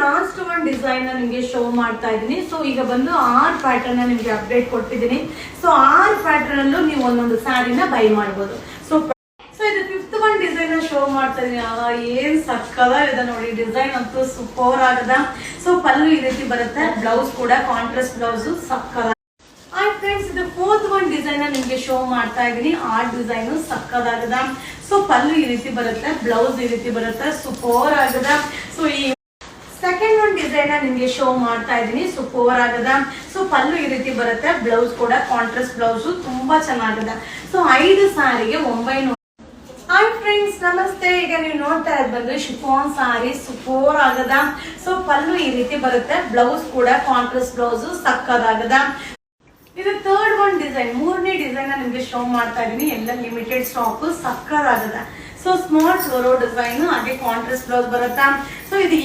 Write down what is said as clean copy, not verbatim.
Last one design ನಿಮ್ಗೆ show ಮಾಡ್ತಾ ಇದ್ದೀನಿ. ಸೊ ಈಗ ಬಂದು 6 ಪ್ಯಾಟರ್ನ್ ನಿಮ್ಗೆ ಅಪ್ಡೇಟ್ ಕೊಟ್ಟಿದ್ದೀನಿ. ಸೊ 6 ಪ್ಯಾಟರ್ನ್ ಅಲ್ಲೂ ನೀವು ಒಂದೊಂದು ಸ್ಯಾರಿನ ಬೈ ಮಾಡಬಹುದು. ಸೊ ಇದು 5th ಒನ್ ಡಿಸೈನ್ ಶೋ ಮಾಡ್ತಾ ಇದೀನಿ. ಏನ್ ಸಕ್ಕದಾಗಿದೆ ನೋಡಿ, ಡಿಸೈನ್ ಅಂತೂ ಸೂಪರ್ ಆಗದ. ಸೊ ಪಲ್ಲು ಈ ರೀತಿ ಬರುತ್ತೆ, ಬ್ಲೌಸ್ ಕೂಡ ಕಾಂಟ್ರಾಸ್ಟ್ ಬ್ಲೌಸ್ ಸಕ್ಕದ. ಆಯ್ತು ಫ್ರೆಂಡ್ಸ್, ಇದು 4th ಒನ್ ಡಿಸೈನ್ ನಿಮ್ಗೆ ಶೋ ಮಾಡ್ತಾ ಇದೀನಿ. ಆ ಡಿಸೈನ್ ಸಕ್ಕದಾಗದ. ಸೊ ಪಲ್ಲು ಈ ರೀತಿ ಬರುತ್ತೆ, ಬ್ಲೌಸ್ ಈ ರೀತಿ ಬರುತ್ತೆ, ಸೂಪರ್ ಆಗದ. ಸೊ ಈ ಸೆಕೆಂಡ್ ಒನ್ ಡಿಸೈನ್ ನಿಮ್ಗೆ ಶೋ ಮಾಡ್ತಾ ಇದೀನಿ, ಸೂಪರ್ ಆಗದ. ಸೊ ಪಲ್ಲು ಈ ರೀತಿ ಬರುತ್ತೆ, ಬ್ಲೌಸ್ ಕೂಡ ಕಾಂಟ್ರಾಸ್ಟ್ ಬ್ಲೌಸ್ ತುಂಬಾ ಚೆನ್ನಾಗದ. ಸೊ 5 ಸಾರಿಗೆ 900. ಹಾಯ್ ಫ್ರೆಂಡ್ಸ್, ನಮಸ್ತೆ. ಈಗ ನೀವು ನೋಡ್ತಾ ಇರೋದು ಬಂದು ಶಿಫಾನ್ ಸಾರಿ, ಸೂಪರ್ ಆಗದ. ಸೊ ಪಲ್ಲು ಈ ರೀತಿ ಬರುತ್ತೆ, ಬ್ಲೌಸ್ ಕೂಡ ಕಾಂಟ್ರಾಸ್ಟ್ ಬ್ಲೌಸ್ ಸಕ್ಕದಾಗದ. ಇದು 3rd ಒನ್ ಡಿಸೈನ್, 3ನೇ ಡಿಸೈನ್ ನಿಮ್ಗೆ ಶೋ ಮಾಡ್ತಾ ಇದೀನಿ. ಎಲ್ಲ ಲಿಮಿಟೆಡ್ ಸ್ಟಾಕ್, ಸಕ್ಕದಾಗದ. ಸೊ ಸ್ಮಾಲ್ ಫ್ಲೋರೋ ಡಿಸೈನ್, ಹಾಗೆ ಕಾಂಟ್ರಾಸ್ಟ್ ಬ್ಲೌಸ್ ಬರುತ್ತಾ. ಸೊ ಇದು